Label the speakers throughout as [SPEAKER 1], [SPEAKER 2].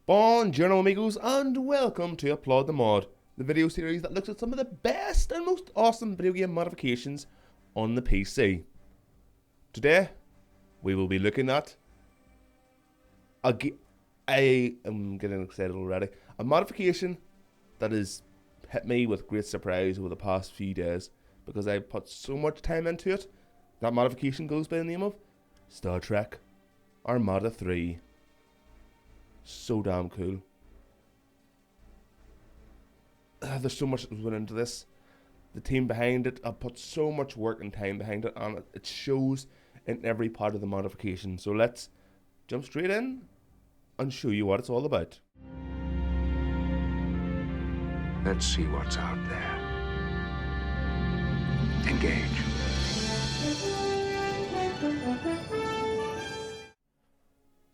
[SPEAKER 1] Buongiorno amigos and welcome to Applaud the Mod, the video series that looks at some of the best and most awesome video game modifications on the PC. Today, we will be looking at I'm getting excited already, a modification that has hit me with great surprise over the past few days because I put so much time into it. That modification goes by the name of Star Trek Armada 3. So damn cool. There's so much that went into this. The team behind it, I put so much work and time behind it, and it shows in every part of the modification. So let's jump straight in and show you what it's all about.
[SPEAKER 2] Let's see what's out there. Engage.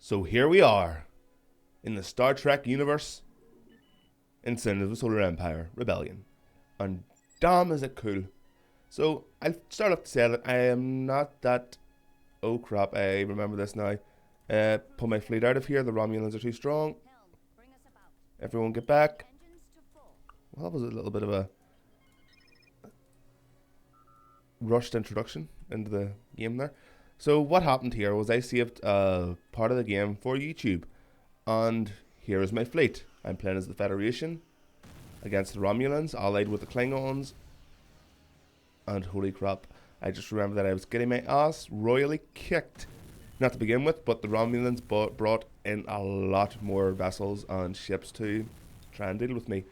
[SPEAKER 1] So here we are, in the Star Trek universe, instead of the Solar Empire Rebellion, and damn is it cool. So I'll start off to say that I am not that, oh crap, I remember this now, pull my fleet out of here, the Romulans are too strong, everyone get back. Well, that was a little bit of a rushed introduction into the game there. So what happened here was I saved part of the game for YouTube, and here is my fleet. I'm playing as the Federation against the Romulans, allied with the Klingons, and holy crap, I just remember that I was getting my ass royally kicked, not to begin with, but the Romulans brought in a lot more vessels and ships to try and deal with me.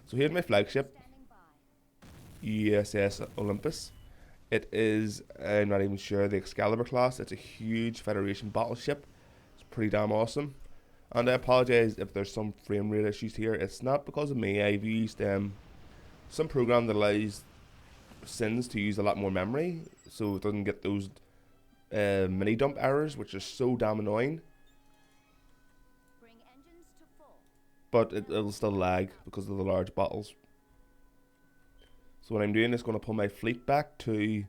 [SPEAKER 1] So here's my flagship, USS Olympus. It is, I'm not even sure, the Excalibur class. It's a huge Federation battleship. It's pretty damn awesome. And I apologize if there's some frame rate issues here. It's not because of me. I've used some program that allows Sins to use a lot more memory, so it doesn't get those mini dump errors, which is so damn annoying.
[SPEAKER 3] Bring engines to full.
[SPEAKER 1] But it'll still lag because of the large battles. So what I'm doing is going to pull my fleet back to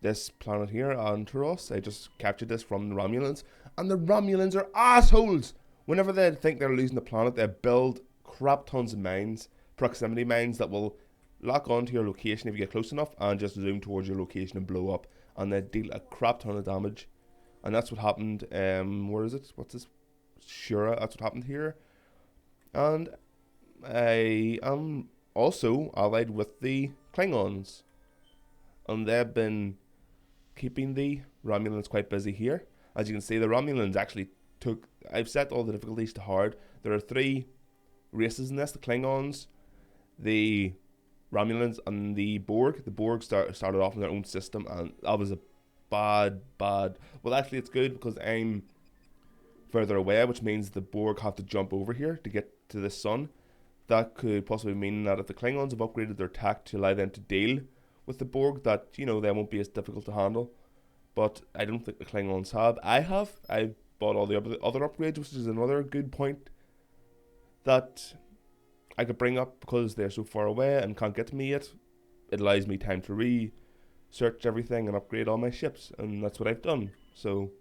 [SPEAKER 1] this planet here on Turos. I just captured this from the Romulans, and the Romulans are assholes. Whenever they think they're losing the planet, they build crap tons of mines, proximity mines that will lock onto your location if you get close enough and just zoom towards your location and blow up, and they deal a crap ton of damage. And that's what happened, where is it? What's this? Shura, that's what happened here. And I am also allied with the Klingons, and they've been keeping the Romulans quite busy here. As you can see, the Romulans actually I've set all the difficulties to hard. There are 3 races in this: the Klingons, the Romulans, and the Borg. The Borg started off in their own system, and that was a bad. Well, actually, it's good because I'm further away, which means the Borg have to jump over here to get to the sun. That could possibly mean that if the Klingons have upgraded their tech to allow them to deal with the Borg, that, you know, they won't be as difficult to handle. But I don't think the Klingons have. I bought all the other upgrades, which is another good point that I could bring up because they're so far away and can't get to me yet. It allows me time to research everything and upgrade all my ships, and that's what I've done. So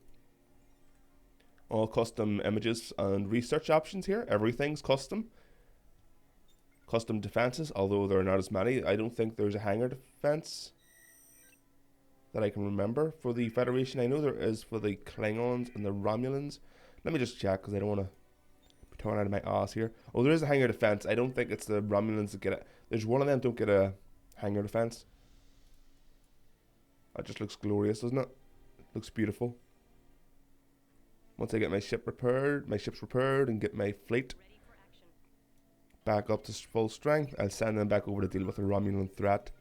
[SPEAKER 1] all custom images and research options here. Everything's custom. Custom defenses, although there are not as many. I don't think there's a hangar defense that I can remember for the Federation. I know there is for the Klingons and the Romulans. Let me just check because I don't want to be torn out of my ass here. Oh, there is a hangar defense. I don't think it's the Romulans that get it. There's one of them don't get a hangar defense. That just looks glorious, doesn't it? Looks beautiful. Once I get my ships repaired and get my fleet back up to full strength, I'll send them back over to deal with the Romulan threat.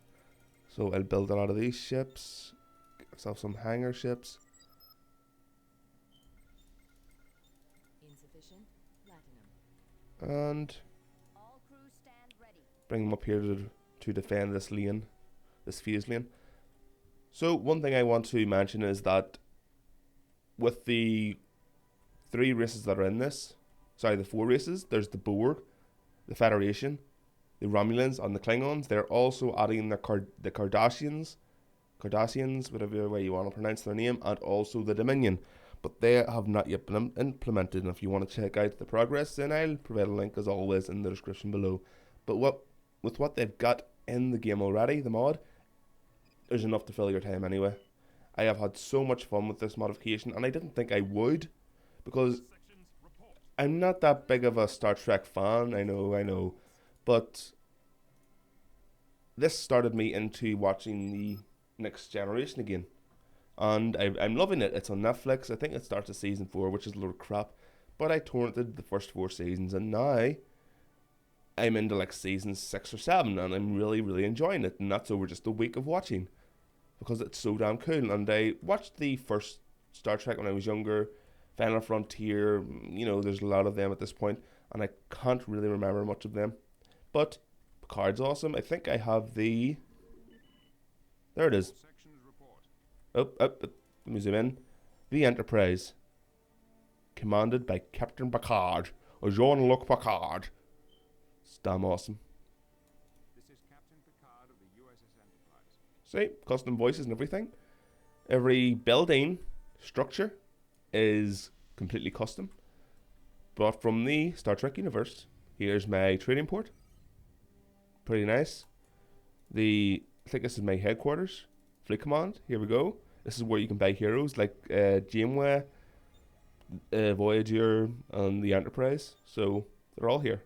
[SPEAKER 1] So I'll build a lot of these ships, get myself some hangar ships.
[SPEAKER 3] Insufficient platinum.
[SPEAKER 1] And
[SPEAKER 3] All crew stand ready.
[SPEAKER 1] bring them up here to defend this lane, this phase lane. So one thing I want to mention is that with the 3 races that are in this, sorry, the 4 races, there's the Borg, the Federation, the Romulans, and the Klingons. They're also adding the Cardassians, whatever way you want to pronounce their name, and also the Dominion. but they have not yet been implemented. And if you want to check out the progress, then I'll provide a link as always in the description below. But with what they've got in the game already, the mod, there's enough to fill your time anyway. I have had so much fun with this modification, and I didn't think I would, because I'm not that big of a Star Trek fan. I know, but this started me into watching the Next Generation again. And I'm loving it. It's on Netflix. I think it starts at season 4, which is a load of crap. But I torrented the first 4 seasons, and now I'm into like season 6 or 7, and I'm really, really enjoying it. And that's over just a week of watching, because it's so damn cool. And I watched the first Star Trek when I was younger, Final Frontier. You know, there's a lot of them at this point, and I can't really remember much of them. But Picard's awesome. I think I have the... There it is. Let me zoom in. The Enterprise, commanded by Captain Picard, or Jean-Luc Picard. It's damn awesome.
[SPEAKER 2] This is Captain Picard of the USS Enterprise.
[SPEAKER 1] See, custom voices and everything. Every building structure is completely custom, brought from the Star Trek universe. Here's my trading port. Pretty nice. I think this is my headquarters. Fleet Command. Here we go. This is where you can buy heroes like Janeway, Voyager, and the Enterprise. So they're all here.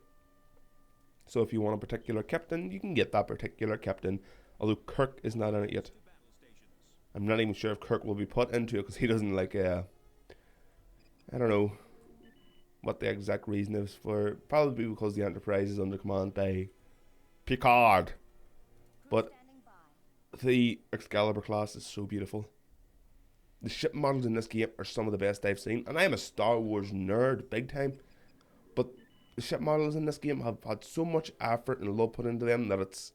[SPEAKER 1] So if you want a particular captain, you can get that particular captain. Although Kirk is not in it yet. I'm not even sure if Kirk will be put into it, because he doesn't like. I don't know what the exact reason is for. Probably because the Enterprise is under command by Picard. But the Excalibur class is so beautiful. The ship models in this game are some of the best I've seen, and I am a Star Wars nerd, big time. But the ship models in this game have had so much effort and love put into them that it's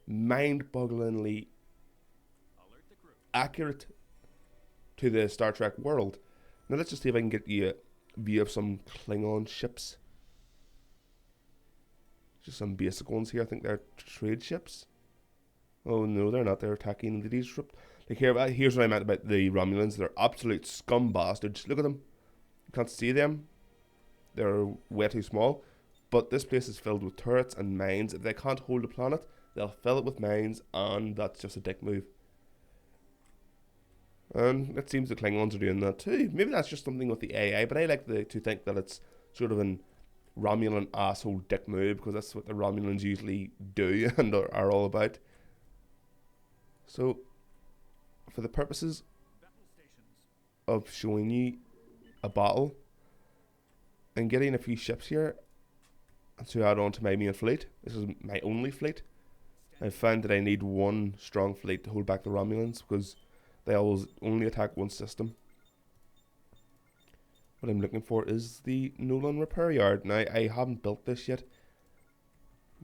[SPEAKER 1] mind-bogglingly accurate to the Star Trek world. Now let's just see if I can get you a view of some Klingon ships. Just some basic ones here. I think they're trade ships. Oh no, they're not. They're attacking the disrupt. Like here's what I meant about the Romulans. They're absolute scum bastards. Look at them. You can't see them. They're way too small. But this place is filled with turrets and mines. If they can't hold a planet, they'll fill it with mines, and that's just a dick move. And it seems the Klingons are doing that too. Maybe that's just something with the AI, but I like to think that it's sort of an Romulan asshole dick move, because that's what the Romulans usually do and are all about. So, for the purposes of showing you a battle and getting a few ships here to add on to my main fleet, this is my only fleet. I found that I need one strong fleet to hold back the Romulans, because they always only attack one system. What I'm looking for is the Nolan repair yard. Now, I haven't built this yet,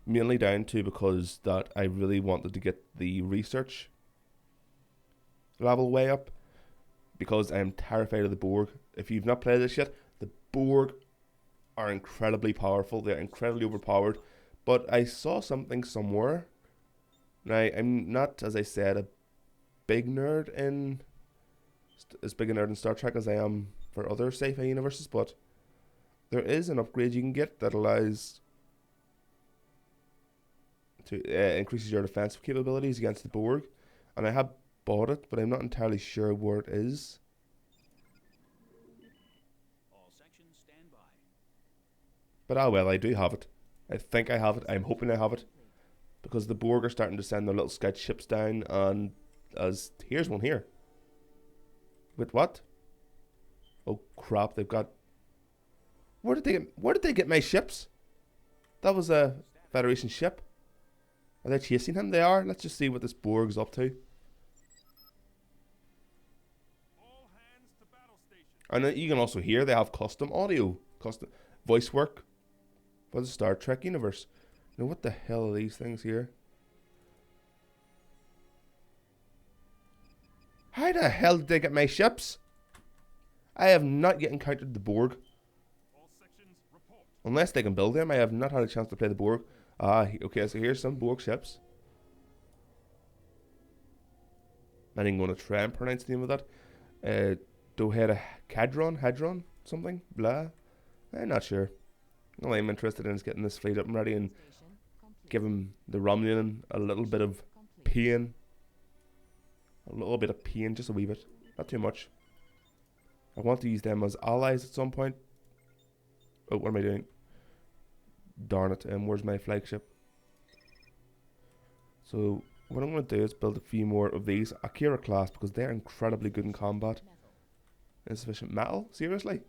[SPEAKER 1] mainly down to because that I really wanted to get the research level way up, because I'm terrified of the Borg. If you've not played this yet, the Borg are incredibly powerful. They're incredibly overpowered. But I saw something somewhere. Now, I'm not, as I said, as big a nerd in Star Trek as I am for other sci-fi universes, but there is an upgrade you can get that allows to increases your defensive capabilities against the Borg, and I have bought it, but I'm not entirely sure where it is.
[SPEAKER 4] All sections stand by.
[SPEAKER 1] But well, I do have it. I think I have it. I'm hoping I have it, because the Borg are starting to send their little scout ships down, and here's one here. With what? Oh crap! They've got. Where did they get my ships? That was a Federation ship. Are they chasing him? They are. Let's just see what this Borg's up to.
[SPEAKER 4] All hands to battle station.
[SPEAKER 1] And you can also hear they have custom audio, custom voice work for the Star Trek universe. Now, what the hell are these things here? How the hell did they get my ships? I have not yet encountered the Borg.
[SPEAKER 4] All sections report.
[SPEAKER 1] Unless they can build them, I have not had a chance to play the Borg. Okay, so here's some Borg ships. I'm going to try and pronounce the name of that. Hadron, something, blah. I'm not sure. All I'm interested in is getting this fleet up and ready and
[SPEAKER 3] Station complete.
[SPEAKER 1] giving the Romulan a little bit of
[SPEAKER 3] Complete.
[SPEAKER 1] pain. A little bit of pain, just a wee bit. Not too much. I want to use them as allies at some point. Oh, what am I doing? Darn it. Where's my flagship? So, what I'm going to do is build a few more of these Akira class because they're incredibly good in combat.
[SPEAKER 3] Metal.
[SPEAKER 1] Insufficient metal? Seriously?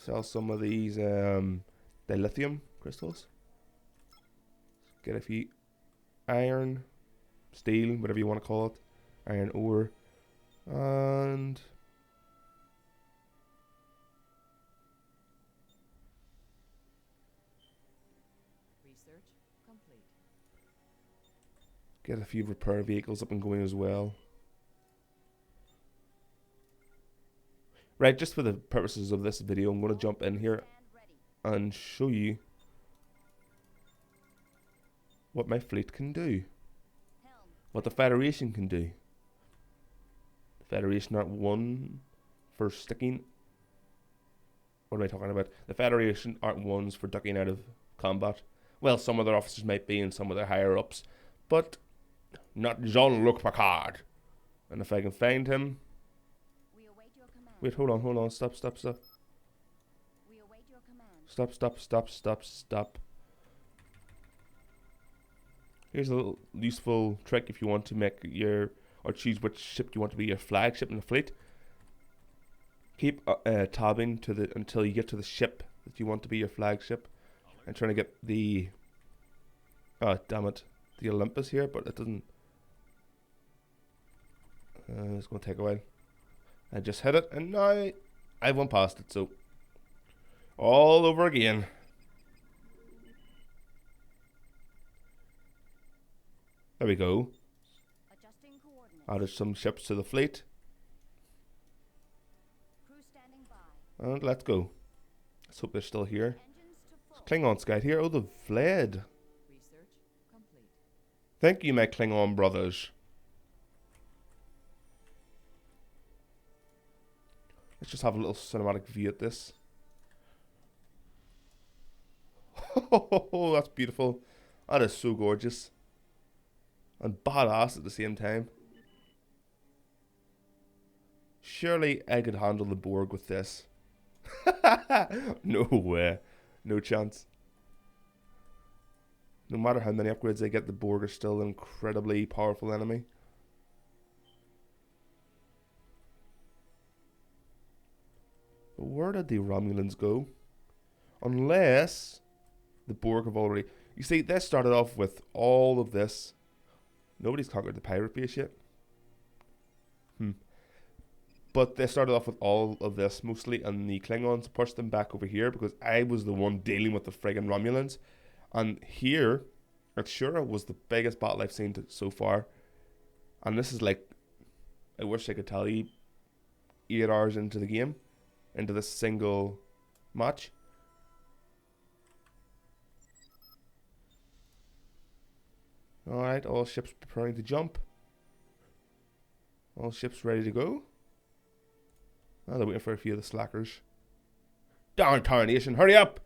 [SPEAKER 1] Sell some of these dilithium crystals. Get a few iron, steel, whatever you want to call it. Iron ore. And
[SPEAKER 3] Research complete.
[SPEAKER 1] get a few repair vehicles up and going as well. Right, just for the purposes of this video, I'm going to jump in here
[SPEAKER 3] Stand ready.
[SPEAKER 1] and show you what my fleet can do.
[SPEAKER 3] Helm.
[SPEAKER 1] What the Federation can do. The Federation aren't one for sticking. What am I talking about? The Federation aren't ones for ducking out of combat. Well, some of their officers might be and some of their higher ups, but not Jean-Luc Picard. And if I can find him.
[SPEAKER 3] We await your command.
[SPEAKER 1] Wait, hold on. Stop.
[SPEAKER 3] We await your command.
[SPEAKER 1] Stop. Here's a little useful trick if you want to make your, or choose which ship you want to be your flagship in the fleet. Keep tabbing to the until you get to the ship that you want to be your flagship, and trying to get the, oh damn it, the Olympus here, but it doesn't. It's going to take a while. I just hit it, and now I went past it, so all over again. There we go.
[SPEAKER 3] Adjusting coordinates.
[SPEAKER 1] Added some ships to the fleet,
[SPEAKER 3] Crew standing by.
[SPEAKER 1] and let's go. Let's hope they're still here.
[SPEAKER 3] Engines to full.
[SPEAKER 1] Klingon Scout here. Oh, they've fled.
[SPEAKER 3] Research complete.
[SPEAKER 1] Thank you, my Klingon brothers. Let's just have a little cinematic view at this. Oh, that's beautiful. That is so gorgeous. And badass at the same time. Surely I could handle the Borg with this. No way. No chance. No matter how many upgrades I get, the Borg are still an incredibly powerful enemy. But where did the Romulans go? Unless the Borg have already... You see, this started off with all of this. Nobody's conquered the pirate base yet. But they started off with all of this mostly, and the Klingons pushed them back over here because I was the one dealing with the friggin' Romulans. And here, at Shura, was the biggest battle I've seen so far. And this is like, I wish I could tell you, 8 hours into the game, into this single match. Alright, all ships preparing to jump. All ships ready to go. Oh, they're waiting for a few of the slackers. Darn tarnation, hurry up!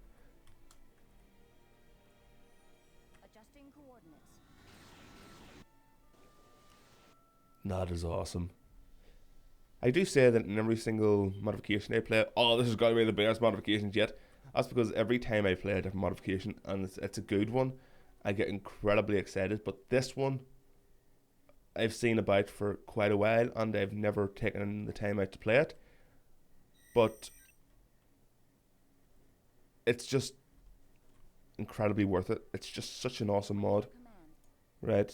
[SPEAKER 3] Adjusting coordinates.
[SPEAKER 1] That is awesome. I do say that in every single modification I play, oh, this has got to be the best modifications yet. That's because every time I play a different modification, and it's a good one, I get incredibly excited. But this one, I've seen about for quite a while, and I've never taken the time out to play it. But it's just incredibly worth it. It's just such an awesome mod.
[SPEAKER 3] Command.
[SPEAKER 1] Right,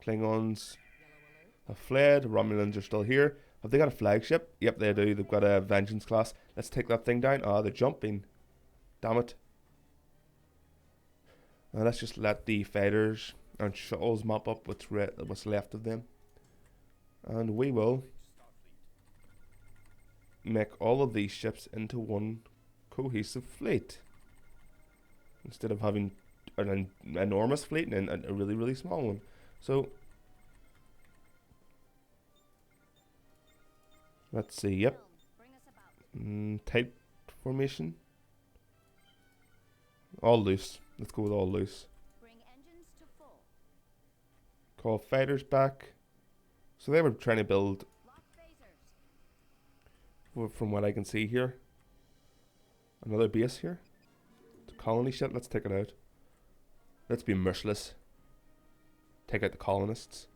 [SPEAKER 1] Klingons
[SPEAKER 3] Yellow alert.
[SPEAKER 1] have fled. Romulans are still here. Have they got a flagship? Yep, they do. They've got a Vengeance class. Let's take that thing down. Ah, they're jumping. Damn it. Now let's just let the fighters and shuttles mop up what's left of them. And we will make all of these ships into one cohesive fleet. Instead of having an enormous fleet and a really, really small one. So, Let's see. Yep.
[SPEAKER 3] Helm, bring us about.
[SPEAKER 1] Tight formation. All loose. Let's go with all loose.
[SPEAKER 3] Bring engines to full.
[SPEAKER 1] Call fighters back. So they were trying to build,
[SPEAKER 3] Lock phasers.
[SPEAKER 1] from what I can see here, another base here. It's a colony shit. Let's take it out. Let's be merciless. Take out the colonists.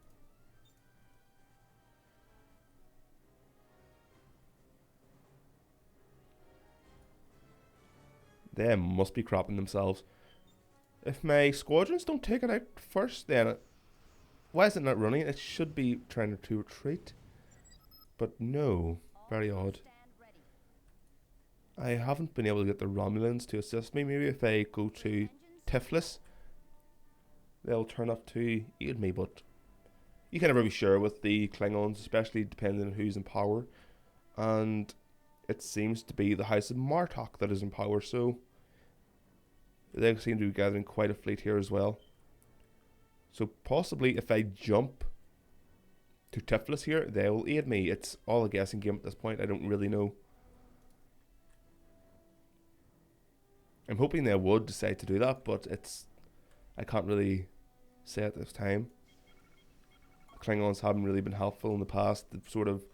[SPEAKER 1] They must be crapping themselves. If my squadrons don't take it out first, then why is it not running? It should be trying to retreat. But no. Very
[SPEAKER 3] All
[SPEAKER 1] odd.
[SPEAKER 3] stand ready.
[SPEAKER 1] I haven't been able to get the Romulans to assist me. Maybe if I go to
[SPEAKER 3] Engines
[SPEAKER 1] Tiflis, they'll turn up to aid me, but you can never be sure with the Klingons, especially depending on who's in power. And it seems to be the House of Martok that is in power, so they seem to be gathering quite a fleet here as well. So possibly if I jump to Tiflis here, they will aid me. It's all a guessing game at this point. I don't really know. I'm hoping they would decide to do that, but I can't really say at this time. Klingons haven't really been helpful in the past. They've sort of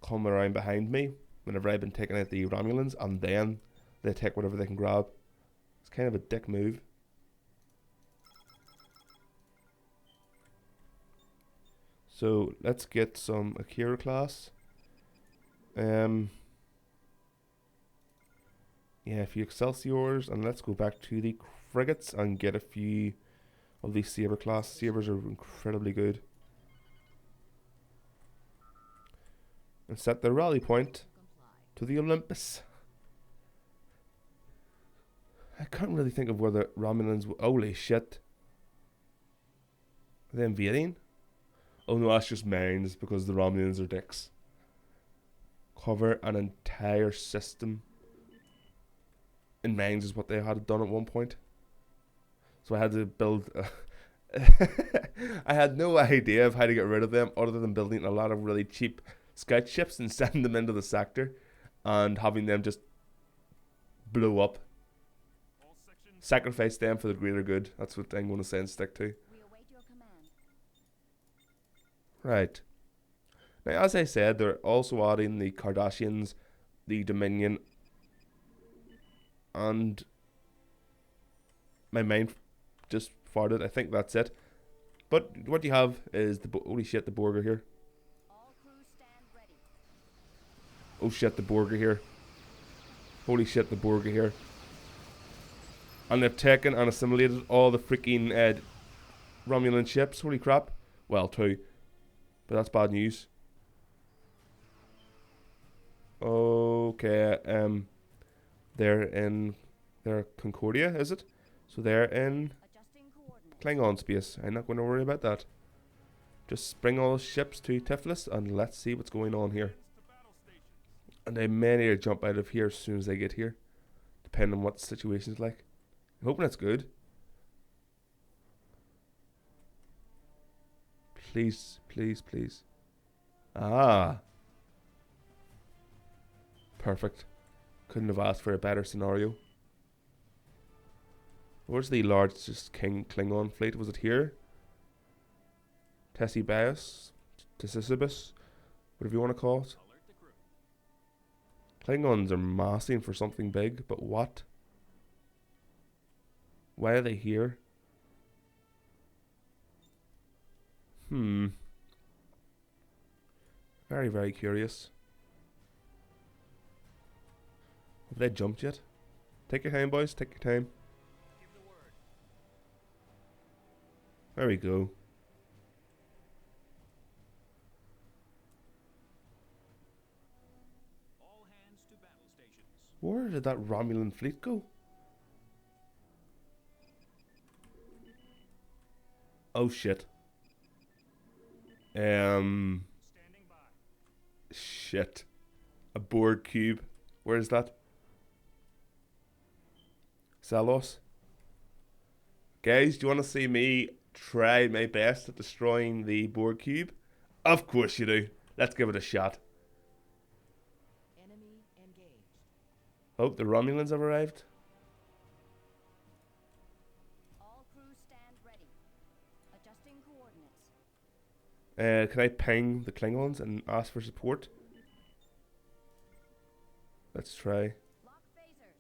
[SPEAKER 1] come around behind me whenever I've been taking out the Romulans, and then they take whatever they can grab. It's kind of a dick move. So let's get some Akira class. Yeah, a few Excelsiors, and let's go back to the frigates and get a few of these Saber class. Sabers are incredibly good. And set the rally point to the Olympus. I can't really think of where the Romulans. Holy shit! Are they invading? Oh no, that's just mines because the Romulans are dicks. Cover an entire system in mines is what they had done at one point. So I had to build. I had no idea of how to get rid of them other than building a lot of really cheap scout ships and sending them into the sector and having them just blow up.
[SPEAKER 4] All sections.
[SPEAKER 1] Sacrifice them for the greater good. That's what I'm going to say and stick to.
[SPEAKER 3] We await your command.
[SPEAKER 1] Right. Now, as I said, they're also adding the Kardashians, the Dominion, and my mind just farted. I think that's it. But what you have is the holy shit, the Borg are here.
[SPEAKER 3] All crews stand ready.
[SPEAKER 1] Oh shit, the Borg are here. Holy shit, the Borg are here. And they've taken and assimilated all the freaking Romulan ships. Holy crap. Well, two. But that's bad news. Okay, they're Concordia, is it? So they're in
[SPEAKER 3] Adjusting coordinates.
[SPEAKER 1] Klingon space. I'm not going to worry about that. Just bring all the ships to Tiflis and let's see what's going on here.
[SPEAKER 4] To battle stations.
[SPEAKER 1] And I may need to jump out of here as soon as I get here, depending on what the situation's like. I'm hoping it's good. Please, please, please. Ah. Perfect. Couldn't have asked for a better scenario. Where's the largest Klingon fleet? Was it here? Tessie Bias? Tessibus? Whatever you want to call it.
[SPEAKER 4] Alert the crew.
[SPEAKER 1] Klingons are massing for something big, but what? Why are they here? Very, very curious. Have they jumped yet? Take your time, boys. Take your time.
[SPEAKER 4] Give the word.
[SPEAKER 1] There we go.
[SPEAKER 4] All hands to battle stations.
[SPEAKER 1] Where did that Romulan fleet go? Oh shit.
[SPEAKER 4] Standing by.
[SPEAKER 1] Shit. A Borg cube. Where is that? Salos. Guys, do you want to see me try my best at destroying the Borg cube? Of course you do. Let's give it a shot. Oh, the Romulans have arrived.
[SPEAKER 3] All crew stand ready. Adjusting coordinates.
[SPEAKER 1] Can I ping the Klingons and ask for support? Let's try.
[SPEAKER 3] Lock phasers.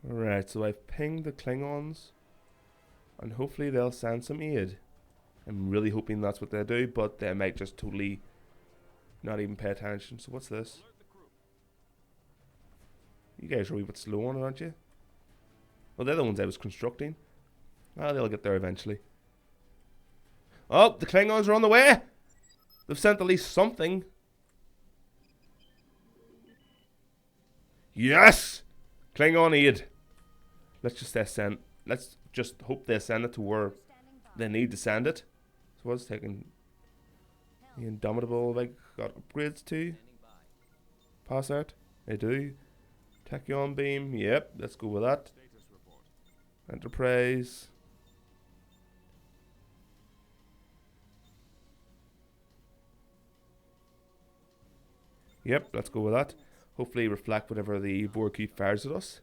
[SPEAKER 1] Alright, so I've pinged the Klingons. And hopefully they'll send some aid. I'm really hoping that's what they do, but they might just totally not even pay attention. So what's this?
[SPEAKER 4] Alert the crew.
[SPEAKER 1] You guys are a wee bit slow on it, aren't you? Well, they're the ones I was constructing. Ah, they'll get there eventually. Oh, the Klingons are on the way! They've sent at least something. Yes! Klingon aid. Let's just send. Let's just hope they send it to where
[SPEAKER 3] Standing by.
[SPEAKER 1] they need to send it. So what's taking the Indomitable? Like got upgrades too. Pass out. They do. Tachyon beam. Yep. Let's go with that.
[SPEAKER 2] Status report.
[SPEAKER 1] Enterprise. Yep. Let's go with that. Hopefully reflect whatever the Borg keep fires at us.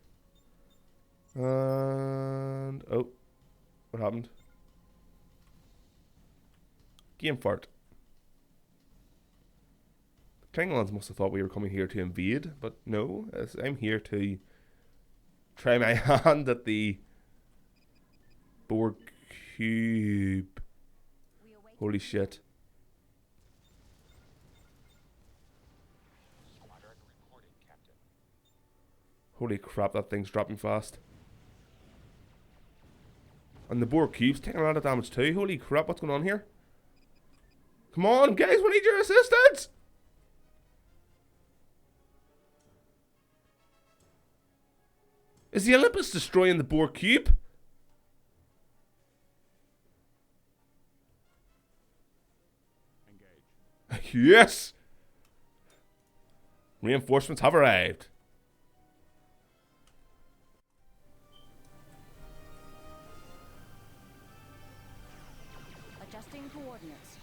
[SPEAKER 1] And oh, what happened? Game fart. The Klingons must have thought we were coming here to invade, but no, I'm here to try my hand at the Borg cube.
[SPEAKER 3] We await
[SPEAKER 1] Holy shit.
[SPEAKER 2] Squadron reporting, Captain.
[SPEAKER 1] Holy crap, that thing's dropping fast. And the Borg cube's taking a lot of damage too. Holy crap, what's going on here? Come on, guys, we need your assistance! Is the Olympus destroying the Borg cube?
[SPEAKER 2] Engage.
[SPEAKER 1] Yes! Reinforcements have arrived.
[SPEAKER 3] adjusting coordinates.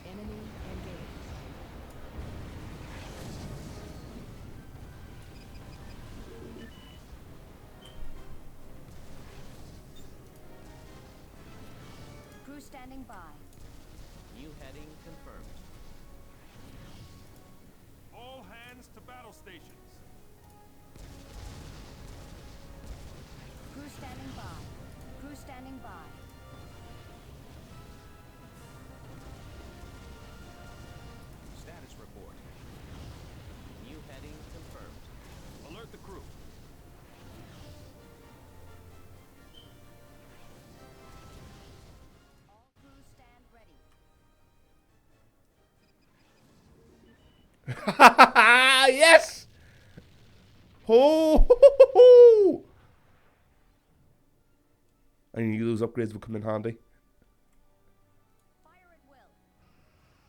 [SPEAKER 3] Enemy engaged. Crew standing by.
[SPEAKER 5] New heading confirmed.
[SPEAKER 2] All hands to battle stations.
[SPEAKER 3] Crew standing by. Crew standing by.
[SPEAKER 5] Status report. New heading confirmed.
[SPEAKER 2] Alert the crew.
[SPEAKER 3] All crew stand ready.
[SPEAKER 1] Yes! Ho! I knew those upgrades would come in handy.
[SPEAKER 3] Fire at will.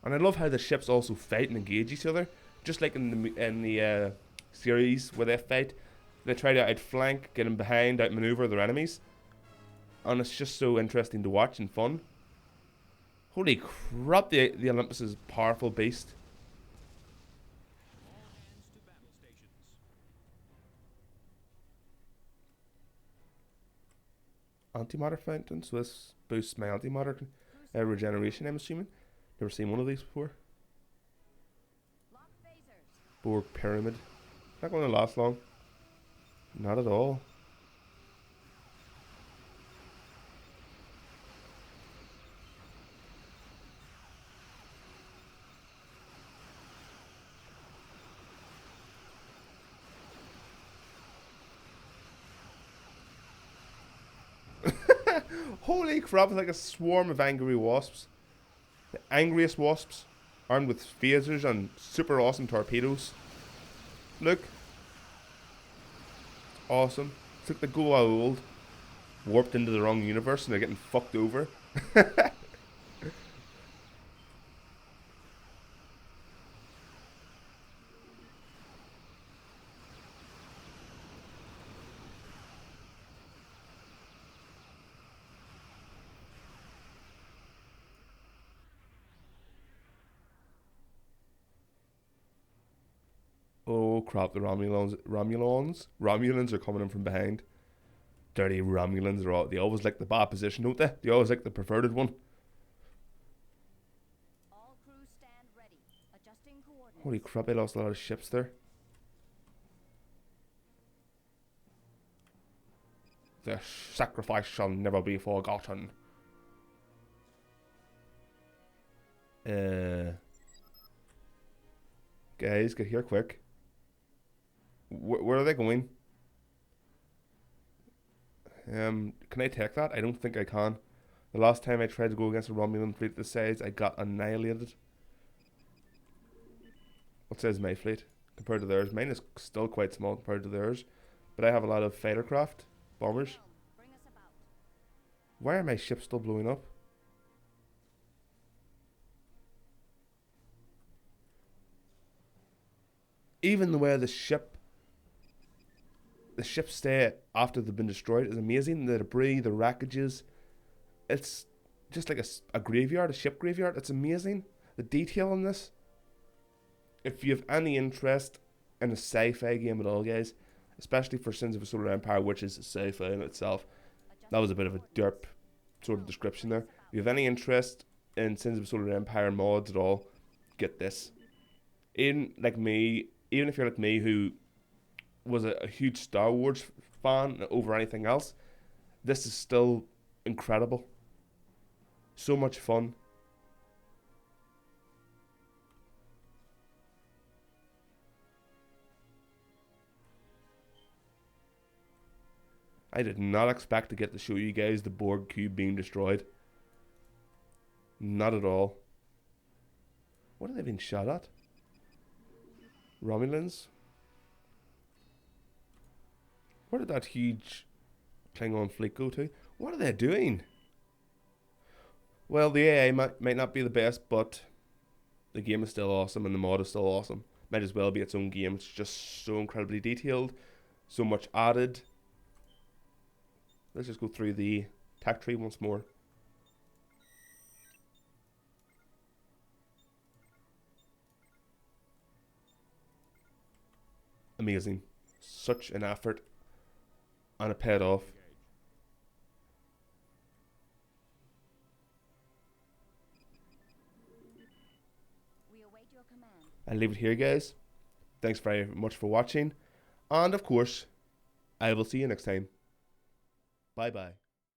[SPEAKER 1] And I love how the ships also fight and engage each other, just like in the series where they fight. They try to outflank, get in behind, outmaneuver their enemies, and it's just so interesting to watch and fun. Holy crap! The Olympus is a powerful beast.
[SPEAKER 4] All hands to battle stations.
[SPEAKER 1] Antimatter fountain, so this boosts my antimatter regeneration. I'm assuming. Never seen one of these before.
[SPEAKER 3] Lock phasers.
[SPEAKER 1] Borg pyramid. Not going to last long. Not at all. Holy crap, it's like a swarm of angry wasps. The angriest wasps, armed with phasers and super awesome torpedoes. Look. Awesome. It's like the go old. warped into the wrong universe and they're getting fucked over. Oh crap, the Romulans are coming in from behind. Dirty Romulans they always like the bad position, don't they? They always like the perverted one.
[SPEAKER 3] All crews stand ready. Adjusting coordinates.
[SPEAKER 1] Holy crap, I lost a lot of ships there. Their sacrifice shall never be forgotten. Guys, get here quick. Where are they going? Can I take that? I don't think I can. The last time I tried to go against a Romulan fleet this size, I got annihilated. What size is my fleet compared to theirs? Mine is still quite small compared to theirs, but I have a lot of fighter craft, bombers.
[SPEAKER 3] Bring us about.
[SPEAKER 1] Why are my ships still blowing up? Even the way the ships stay after they've been destroyed is amazing. The debris, the wreckages, it's just like a graveyard, a ship graveyard. It's amazing. The detail in this. If you have any interest in a sci-fi game at all, guys, especially for Sins of a Solar Empire, which is sci-fi in itself, that was a bit of a derp sort of description there. If you have any interest in Sins of a Solar Empire mods at all, get this. Even if you're like me, who was a huge Star Wars fan over anything else, this is still incredible. So much fun. I did not expect to get to show you guys the Borg cube being destroyed. Not at all. What are they being shot at? Romulans? Where did that huge Klingon fleet go to? What are they doing? Well, the AI might not be the best, but the game is still awesome and the mod is still awesome. Might as well be its own game. It's just so incredibly detailed, so much added. Let's just go through the tech tree once more. Amazing. Such an effort. And it paid off.
[SPEAKER 3] We await your command.
[SPEAKER 1] I'll leave it here, guys. Thanks very much for watching. And of course, I will see you next time. Bye bye.